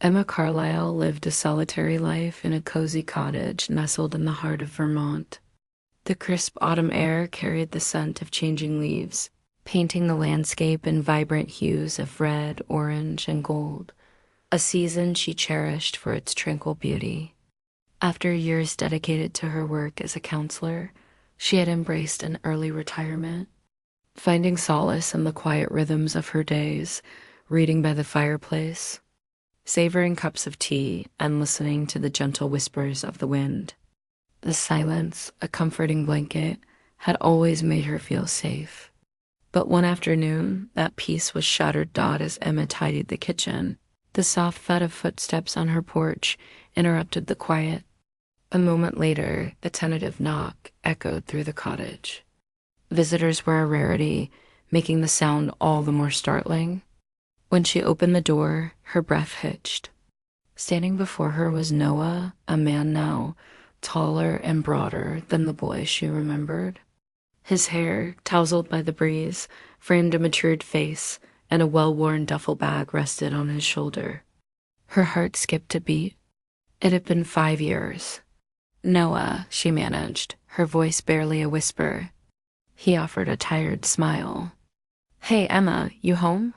Emma Carlyle lived a solitary life in a cozy cottage nestled in the heart of Vermont. The crisp autumn air carried the scent of changing leaves, painting the landscape in vibrant hues of red, orange, and gold, a season she cherished for its tranquil beauty. After years dedicated to her work as a counselor, she had embraced an early retirement, finding solace in the quiet rhythms of her days, reading by the fireplace, savoring cups of tea, and listening to the gentle whispers of the wind. The silence, a comforting blanket, had always made her feel safe. But one afternoon, that peace was shattered as Emma tidied the kitchen. The soft thud of footsteps on her porch interrupted the quiet. A moment later, the tentative knock echoed through the cottage. Visitors were a rarity, making the sound all the more startling. When she opened the door, her breath hitched. Standing before her was Noah, a man now, taller and broader than the boy she remembered. His hair, tousled by the breeze, framed a matured face, and a well-worn duffel bag rested on his shoulder. Her heart skipped a beat. It had been 5 years. "Noah," she managed, her voice barely a whisper. He offered a tired smile. "Hey, Emma, you home?"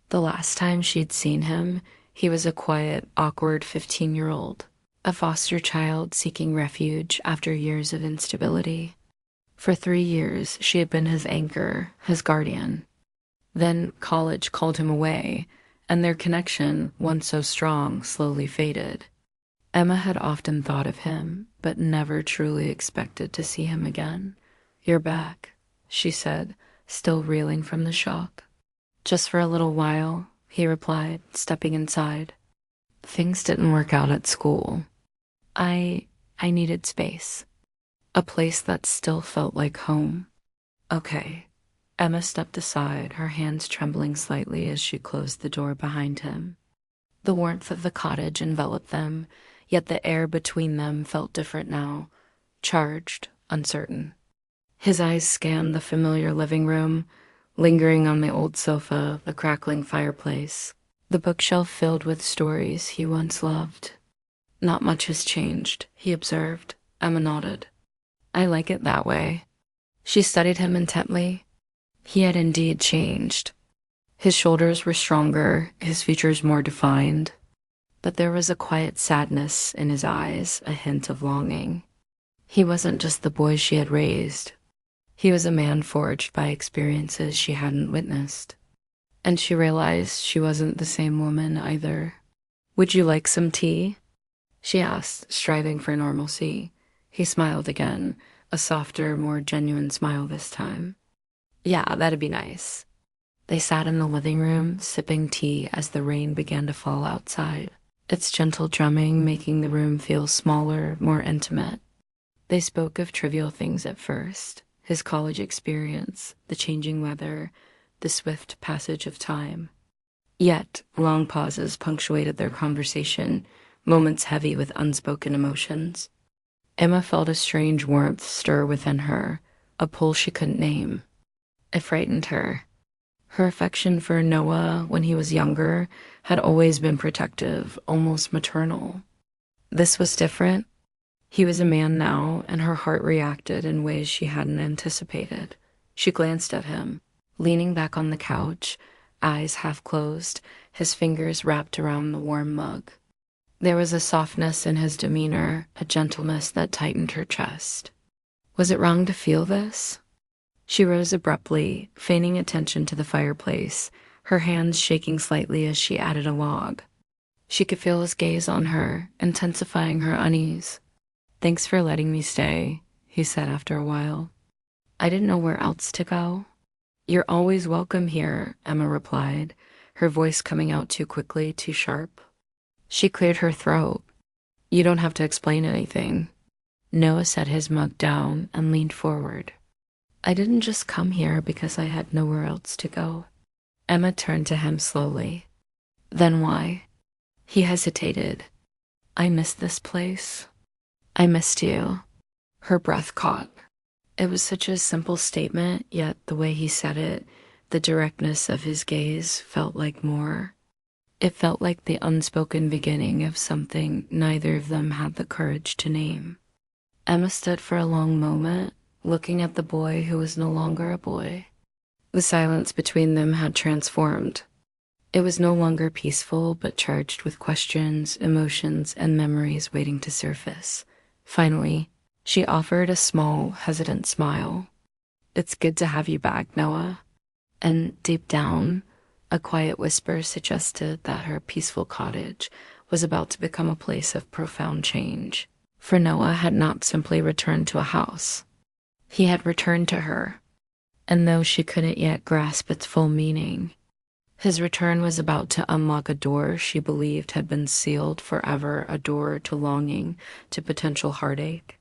The last time she'd seen him, he was a quiet, awkward 15-year-old, a foster child seeking refuge after years of instability. For 3 years, she had been his anchor, his guardian. Then college called him away, and their connection, once so strong, slowly faded. Emma had often thought of him, but never truly expected to see him again. "You're back," she said, still reeling from the shock. "Just for a little while," he replied, stepping inside. "Things didn't work out at school. I needed space. A place that still felt like home." "Okay." Emma stepped aside, her hands trembling slightly as she closed the door behind him. The warmth of the cottage enveloped them, yet the air between them felt different now, charged, uncertain. His eyes scanned the familiar living room, lingering on the old sofa, the crackling fireplace, the bookshelf filled with stories he once loved. "Not much has changed," he observed. Emma nodded. "I like it that way." She studied him intently. He had indeed changed. His shoulders were stronger, his features more defined, but there was a quiet sadness in his eyes, a hint of longing. He wasn't just the boy she had raised. He was a man forged by experiences she hadn't witnessed. And she realized she wasn't the same woman either. "Would you like some tea?" she asked, striving for normalcy. He smiled again, a softer, more genuine smile this time. "Yeah, that'd be nice." They sat in the living room, sipping tea as the rain began to fall outside, its gentle drumming making the room feel smaller, more intimate. They spoke of trivial things at first, his college experience, the changing weather, the swift passage of time. Yet, long pauses punctuated their conversation, moments heavy with unspoken emotions. Emma felt a strange warmth stir within her, a pull she couldn't name. It frightened her. Her affection for Noah when he was younger had always been protective, almost maternal. This was different. He was a man now, and her heart reacted in ways she hadn't anticipated. She glanced at him, leaning back on the couch, eyes half closed, his fingers wrapped around the warm mug. There was a softness in his demeanor, a gentleness that tightened her chest. Was it wrong to feel this? She rose abruptly, feigning attention to the fireplace, her hands shaking slightly as she added a log. She could feel his gaze on her, intensifying her unease. "Thanks for letting me stay," he said after a while. "I didn't know where else to go." "You're always welcome here," Emma replied, her voice coming out too quickly, too sharp. She cleared her throat. "You don't have to explain anything." Noah set his mug down and leaned forward. "I didn't just come here because I had nowhere else to go." Emma turned to him slowly. "Then why?" He hesitated. "I miss this place. I missed you." Her breath caught. It was such a simple statement, yet the way he said it, the directness of his gaze, felt like more. It felt like the unspoken beginning of something neither of them had the courage to name. Emma stood for a long moment, looking at the boy who was no longer a boy. The silence between them had transformed. It was no longer peaceful, but charged with questions, emotions, and memories waiting to surface. Finally, she offered a small, hesitant smile. "It's good to have you back, Noah." And deep down, a quiet whisper suggested that her peaceful cottage was about to become a place of profound change. For Noah had not simply returned to a house. He had returned to her, and though she couldn't yet grasp its full meaning, his return was about to unlock a door she believed had been sealed forever, a door to longing, to potential heartache,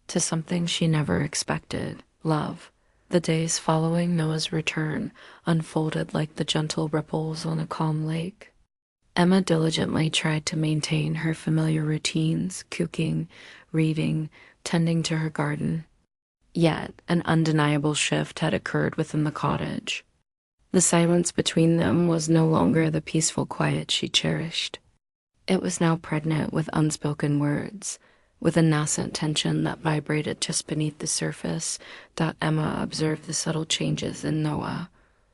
to something she never expected, love. The days following Noah's return unfolded like the gentle ripples on a calm lake. Emma diligently tried to maintain her familiar routines, cooking, reading, tending to her garden. Yet an undeniable shift had occurred within the cottage. The silence between them was no longer the peaceful quiet she cherished. It was now pregnant with unspoken words, with a nascent tension that vibrated just beneath the surface. Emma observed the subtle changes in Noah.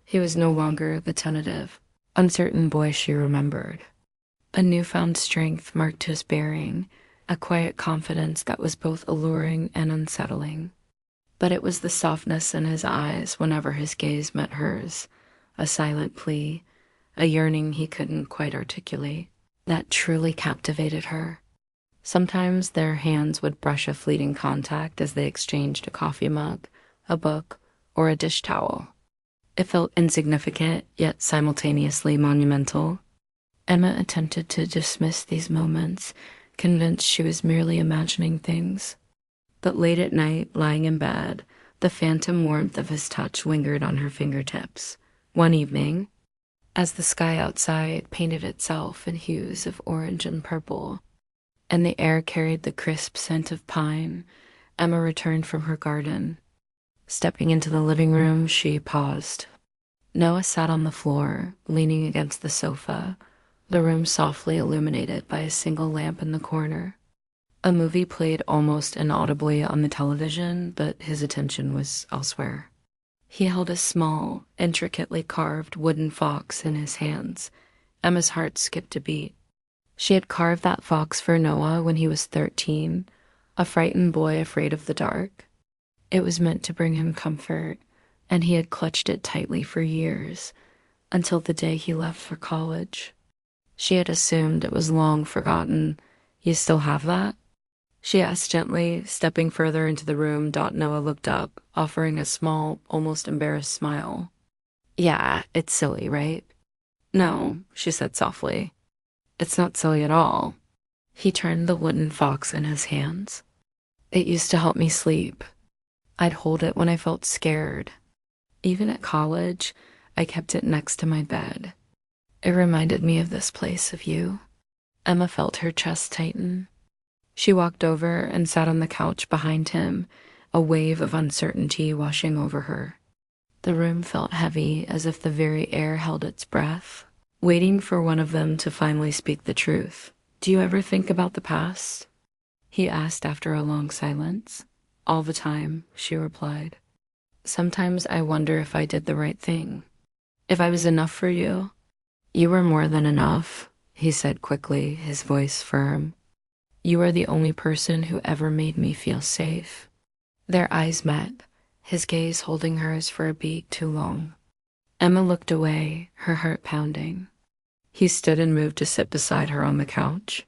He was no longer the tentative, uncertain boy she remembered. A newfound strength marked his bearing, a quiet confidence that was both alluring and unsettling. But it was the softness in his eyes whenever his gaze met hers, a silent plea, a yearning he couldn't quite articulate, that truly captivated her. Sometimes their hands would brush a fleeting contact as they exchanged a coffee mug, a book, or a dish towel. It felt insignificant, yet simultaneously monumental. Emma attempted to dismiss these moments, convinced she was merely imagining things. But late at night, lying in bed, the phantom warmth of his touch lingered on her fingertips. One evening, as the sky outside painted itself in hues of orange and purple, and the air carried the crisp scent of pine, Emma returned from her garden. Stepping into the living room, she paused. Noah sat on the floor, leaning against the sofa, the room softly illuminated by a single lamp in the corner. A movie played almost inaudibly on the television, but his attention was elsewhere. He held a small, intricately carved wooden fox in his hands. Emma's heart skipped a beat. She had carved that fox for Noah when he was 13, a frightened boy afraid of the dark. It was meant to bring him comfort, and he had clutched it tightly for years, until the day he left for college. She had assumed it was long forgotten. "You still have that?" she asked gently, stepping further into the room. Noah looked up, offering a small, almost embarrassed smile. "Yeah, it's silly, right?" "No," she said softly. "It's not silly at all." He turned the wooden fox in his hands. "It used to help me sleep. I'd hold it when I felt scared. Even at college, I kept it next to my bed. It reminded me of this place, of you." Emma felt her chest tighten. She walked over and sat on the couch behind him, a wave of uncertainty washing over her. The room felt heavy, as if the very air held its breath, waiting for one of them to finally speak the truth. "Do you ever think about the past?" he asked after a long silence. "All the time," she replied. "Sometimes I wonder if I did the right thing. If I was enough for you." "You were more than enough," he said quickly, his voice firm. "You are the only person who ever made me feel safe." Their eyes met, his gaze holding hers for a beat too long. Emma looked away, her heart pounding. He stood and moved to sit beside her on the couch.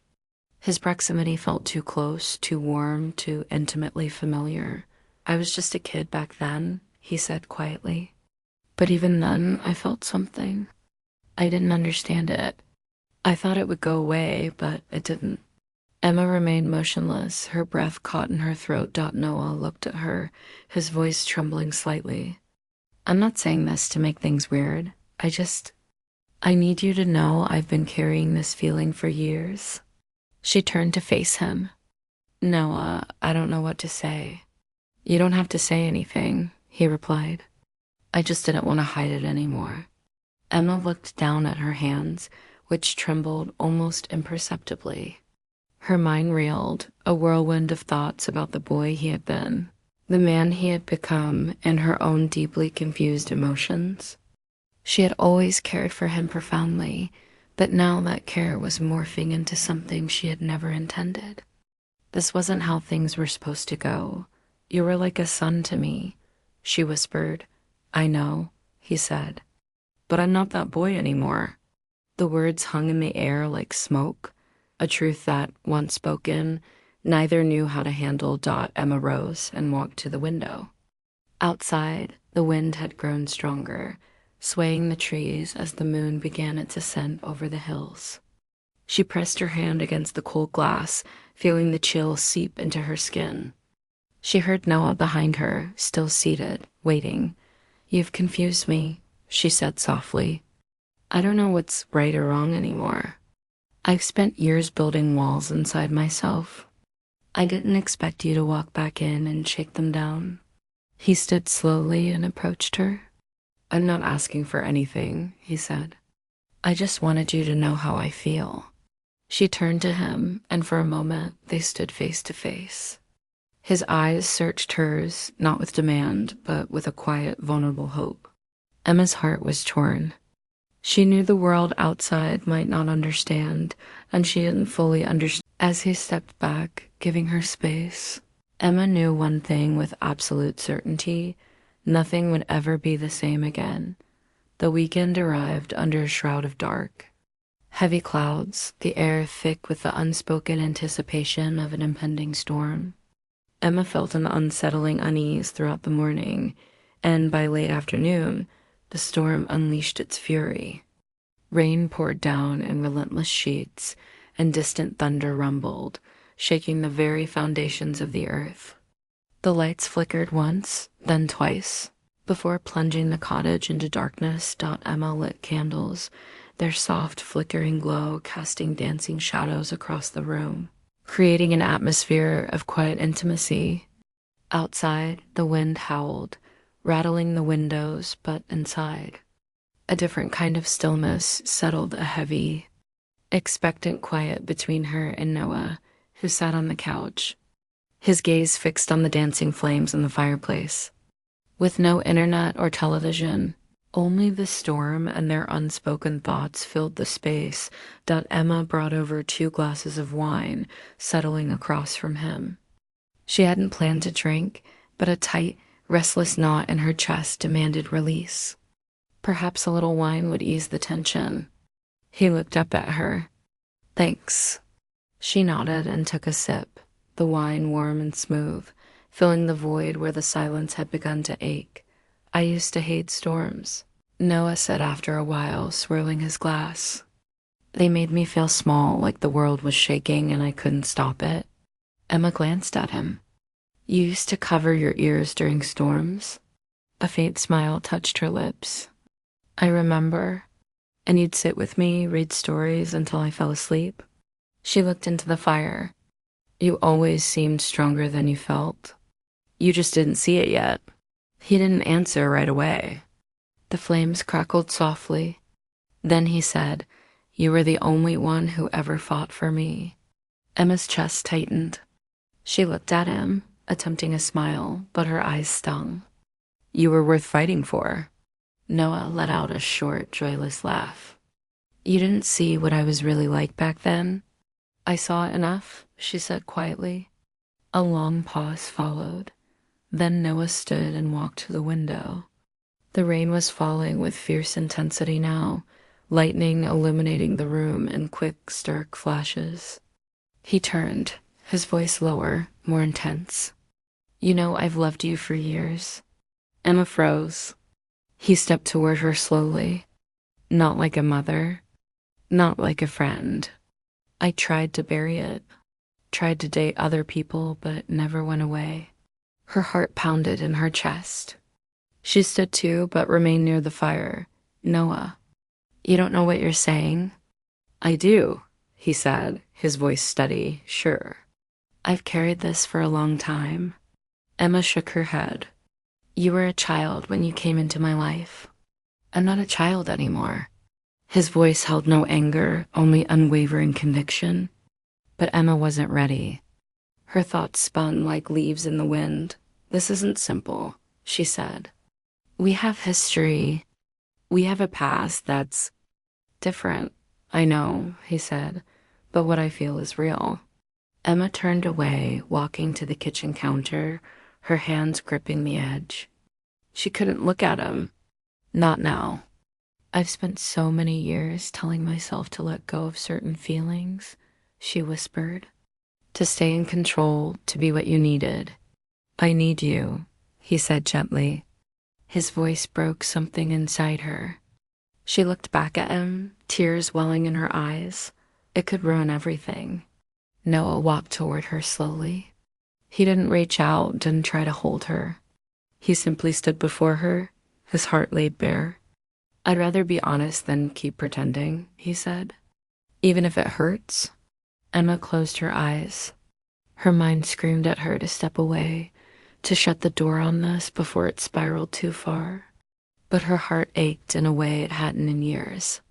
His proximity felt too close, too warm, too intimately familiar. "I was just a kid back then," he said quietly. "But even then, I felt something. I didn't understand it. I thought it would go away, but it didn't." Emma remained motionless, her breath caught in her throat. Noah looked at her, his voice trembling slightly. "I'm not saying this to make things weird. I need you to know I've been carrying this feeling for years." She turned to face him. "Noah, I don't know what to say." "You don't have to say anything," he replied. "I just didn't want to hide it anymore." Emma looked down at her hands, which trembled almost imperceptibly. Her mind reeled, a whirlwind of thoughts about the boy he had been, the man he had become, and her own deeply confused emotions. She had always cared for him profoundly, but now that care was morphing into something she had never intended. This wasn't how things were supposed to go. You were like a son to me, she whispered. I know, he said, but I'm not that boy anymore. The words hung in the air like smoke, a truth that, once spoken, neither knew how to handle. Emma rose and walked to the window. Outside, the wind had grown stronger, swaying the trees as the moon began its ascent over the hills. She pressed her hand against the cold glass, feeling the chill seep into her skin. She heard Noah behind her, still seated, waiting. You've confused me, she said softly. I don't know what's right or wrong anymore. I've spent years building walls inside myself. I didn't expect you to walk back in and shake them down. He stood slowly and approached her. I'm not asking for anything, he said. I just wanted you to know how I feel. She turned to him, and for a moment they stood face to face. His eyes searched hers, not with demand, but with a quiet, vulnerable hope. Emma's heart was torn. She knew the world outside might not understand, and she didn't fully understand. As he stepped back, giving her space, Emma knew one thing with absolute certainty: nothing would ever be the same again. The weekend arrived under a shroud of dark. Heavy clouds, the air thick with the unspoken anticipation of an impending storm. Emma felt an unsettling unease throughout the morning, and by late afternoon, the storm unleashed its fury. Rain poured down in relentless sheets, and distant thunder rumbled, shaking the very foundations of the earth. The lights flickered once, then twice, before plunging the cottage into darkness. Emma lit candles, their soft, flickering glow casting dancing shadows across the room, creating an atmosphere of quiet intimacy. Outside, the wind howled, rattling the windows, but inside, a different kind of stillness settled, a heavy, expectant quiet between her and Noah, who sat on the couch, his gaze fixed on the dancing flames in the fireplace. With no internet or television, only the storm and their unspoken thoughts filled the space. Emma brought over 2 glasses of wine, settling across from him. She hadn't planned to drink, but a tight, restless knot in her chest demanded release. Perhaps a little wine would ease the tension. He looked up at her. Thanks. She nodded and took a sip, the wine warm and smooth, filling the void where the silence had begun to ache. I used to hate storms, Noah said after a while, swirling his glass. They made me feel small, like the world was shaking and I couldn't stop it. Emma glanced at him. You used to cover your ears during storms? A faint smile touched her lips. I remember. And you'd sit with me, read stories until I fell asleep. She looked into the fire. You always seemed stronger than you felt. You just didn't see it yet. He didn't answer right away. The flames crackled softly. Then he said, You were the only one who ever fought for me. Emma's chest tightened. She looked at him, attempting a smile, but her eyes stung. You were worth fighting for. Noah let out a short, joyless laugh. You didn't see what I was really like back then? I saw enough, she said quietly. A long pause followed. Then Noah stood and walked to the window. The rain was falling with fierce intensity now, lightning illuminating the room in quick, stark flashes. He turned, his voice lower, more intense. You know, I've loved you for years. Emma froze. He stepped toward her slowly. Not like a mother, not like a friend. I tried to bury it, tried to date other people, but it never went away. Her heart pounded in her chest. She stood too, but remained near the fire. Noah, you don't know what you're saying? I do, he said, his voice steady, sure. I've carried this for a long time. Emma shook her head. You were a child when you came into my life. I'm not a child anymore. His voice held no anger, only unwavering conviction. But Emma wasn't ready. Her thoughts spun like leaves in the wind. "This isn't simple," she said. "We have history. We have a past that's different." "I know," he said, "but what I feel is real." Emma turned away, walking to the kitchen counter, her hands gripping the edge. She couldn't look at him. Not now. "I've spent so many years telling myself to let go of certain feelings," she whispered. "To stay in control, to be what you needed." "I need you," he said gently. His voice broke something inside her. She looked back at him, tears welling in her eyes. It could ruin everything. Noah walked toward her slowly. He didn't reach out, didn't try to hold her. He simply stood before her, his heart laid bare. "I'd rather be honest than keep pretending," he said. "Even if it hurts." Emma closed her eyes. Her mind screamed at her to step away, to shut the door on this before it spiraled too far. But her heart ached in a way it hadn't in years.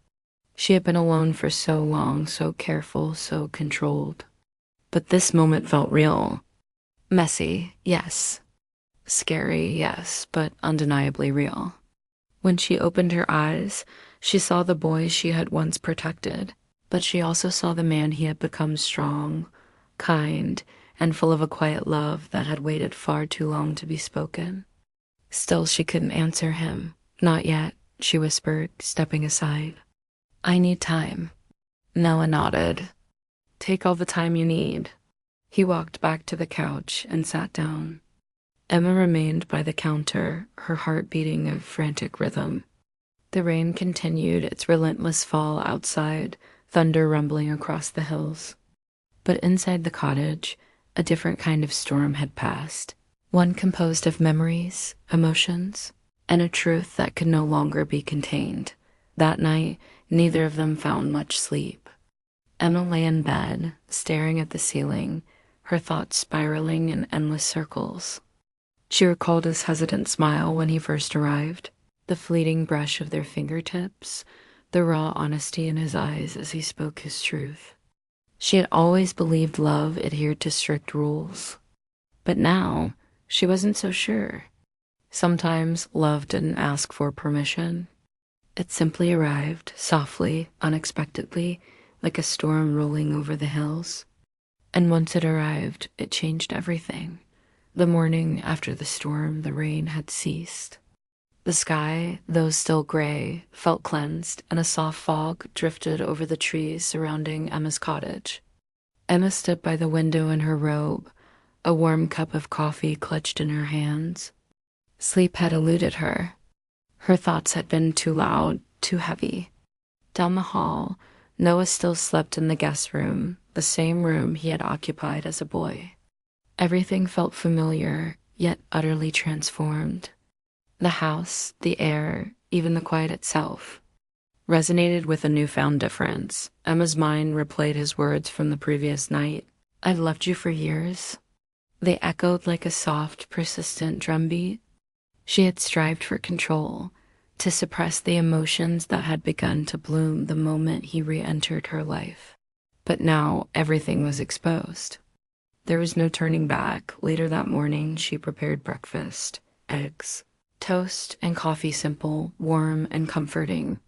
She had been alone for so long, so careful, so controlled. But this moment felt real. Messy, yes. Scary, yes, but undeniably real. When she opened her eyes, she saw the boy she had once protected, but she also saw the man he had become, strong, kind, and full of a quiet love that had waited far too long to be spoken. Still, she couldn't answer him. "Not yet," she whispered, stepping aside. "I need time." Noah nodded. "Take all the time you need." He walked back to the couch and sat down. Emma remained by the counter, her heart beating a frantic rhythm. The rain continued its relentless fall outside, thunder rumbling across the hills. But inside the cottage, a different kind of storm had passed, one composed of memories, emotions, and a truth that could no longer be contained. That night, neither of them found much sleep. Emma lay in bed, staring at the ceiling, her thoughts spiraling in endless circles. She recalled his hesitant smile when he first arrived, the fleeting brush of their fingertips, the raw honesty in his eyes as he spoke his truth. She had always believed love adhered to strict rules. But now, she wasn't so sure. Sometimes love didn't ask for permission. It simply arrived, softly, unexpectedly, like a storm rolling over the hills. And once it arrived, it changed everything. The morning after the storm, the rain had ceased. The sky, though still gray, felt cleansed, and a soft fog drifted over the trees surrounding Emma's cottage. Emma stood by the window in her robe, a warm cup of coffee clutched in her hands. Sleep had eluded her. Her thoughts had been too loud, too heavy. Down the hall, Noah still slept in the guest room, the same room he had occupied as a boy. Everything felt familiar, yet utterly transformed. The house, the air, even the quiet itself, resonated with a newfound difference. Emma's mind replayed his words from the previous night. "I've loved you for years." They echoed like a soft, persistent drumbeat. She had strived for control, to suppress the emotions that had begun to bloom the moment he re-entered her life. But now everything was exposed. There was no turning back. Later that morning, she prepared breakfast, eggs, toast, and coffee, simple, warm, and comforting.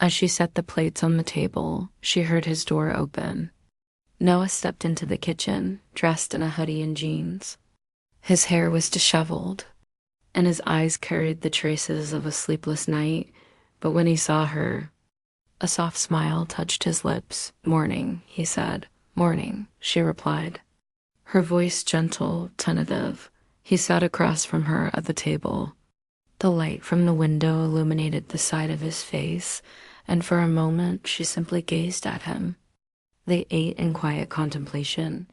As she set the plates on the table, she heard his door open. Noah stepped into the kitchen, dressed in a hoodie and jeans. His hair was disheveled, and his eyes carried the traces of a sleepless night. But when he saw her, a soft smile touched his lips. "Morning," he said. "Morning," she replied. Her voice gentle, tentative. He sat across from her at the table. The light from the window illuminated the side of his face, and for a moment she simply gazed at him. They ate in quiet contemplation,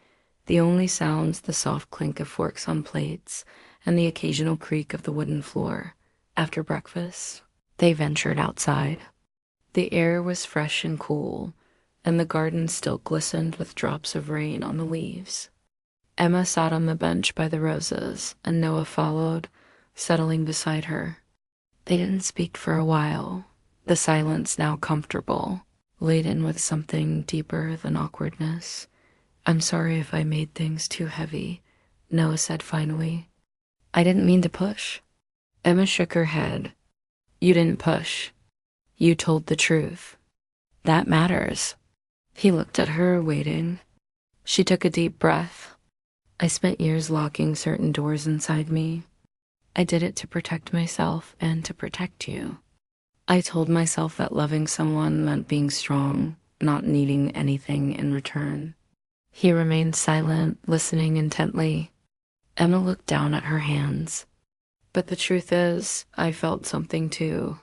the only sounds the soft clink of forks on plates and the occasional creak of the wooden floor. After breakfast, they ventured outside. The air was fresh and cool, and the garden still glistened with drops of rain on the leaves. Emma sat on the bench by the roses, and Noah followed, settling beside her. They didn't speak for a while. the silence now comfortable, laden with something deeper than awkwardness. "I'm sorry if I made things too heavy," Noah said finally. "I didn't mean to push." Emma shook her head. "You didn't push. You told the truth. That matters." He looked at her, waiting. She took a deep breath. "I spent years locking certain doors inside me. I did it to protect myself and to protect you. I told myself that loving someone meant being strong, not needing anything in return." He remained silent, listening intently. Emma looked down at her hands. "But the truth is, I felt something too.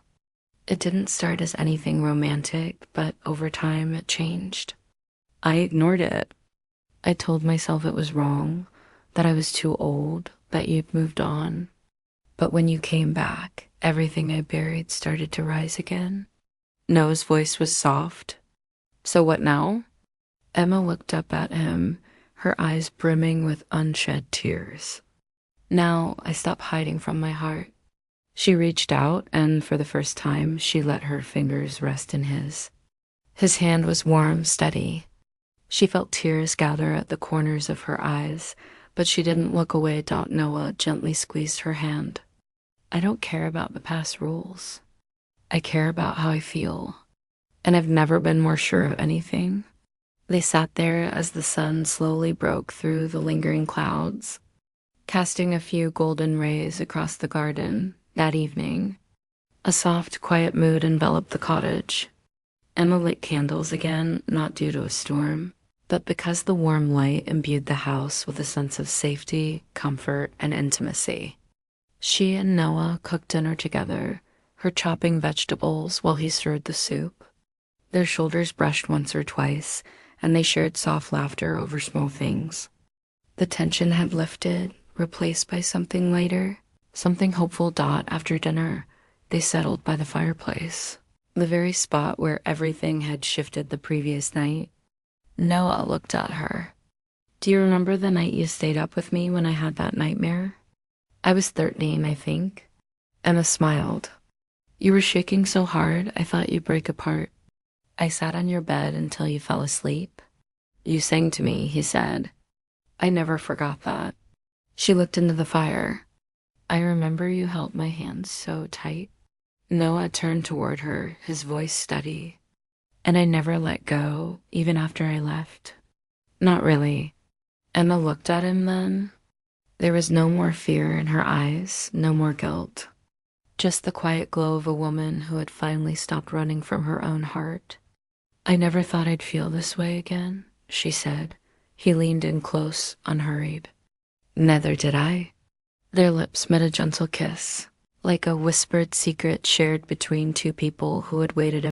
It didn't start as anything romantic, but over time it changed. I ignored it. I told myself it was wrong, that I was too old, that you'd moved on. But when you came back, everything I buried started to rise again." Noah's voice was soft. "So what now?" Emma looked up at him, her eyes brimming with unshed tears. "Now I stop hiding from my heart." She reached out, and for the first time, she let her fingers rest in his. His hand was warm, steady. She felt tears gather at the corners of her eyes, but she didn't look away. Noah gently squeezed her hand. "I don't care about the past rules. I care about how I feel. And I've never been more sure of anything." They sat there as the sun slowly broke through the lingering clouds, casting a few golden rays across the garden. That evening, a soft, quiet mood enveloped the cottage. Emma lit candles again, not due to a storm, but because the warm light imbued the house with a sense of safety, comfort, and intimacy. She and Noah cooked dinner together, her chopping vegetables while he stirred the soup. Their shoulders brushed once or twice, and they shared soft laughter over small things. The tension had lifted, replaced by something lighter, something hopeful. After dinner, they settled by the fireplace, the very spot where everything had shifted the previous night. Noah looked at her. "Do you remember the night you stayed up with me when I had that nightmare?" "I was 13, I think." Emma smiled. "You were shaking so hard, I thought you'd break apart. I sat on your bed until you fell asleep. You sang to me," he said. "I never forgot that." She looked into the fire. "I remember you held my hand so tight." Noah turned toward her, his voice steady. "And I never let go, even after I left." "Not really." Emma looked at him then. There was no more fear in her eyes, no more guilt. Just the quiet glow of a woman who had finally stopped running from her own heart. "I never thought I'd feel this way again," she said. He leaned in close, unhurried. "Neither did I." Their lips met a gentle kiss, like a whispered secret shared between two people who had waited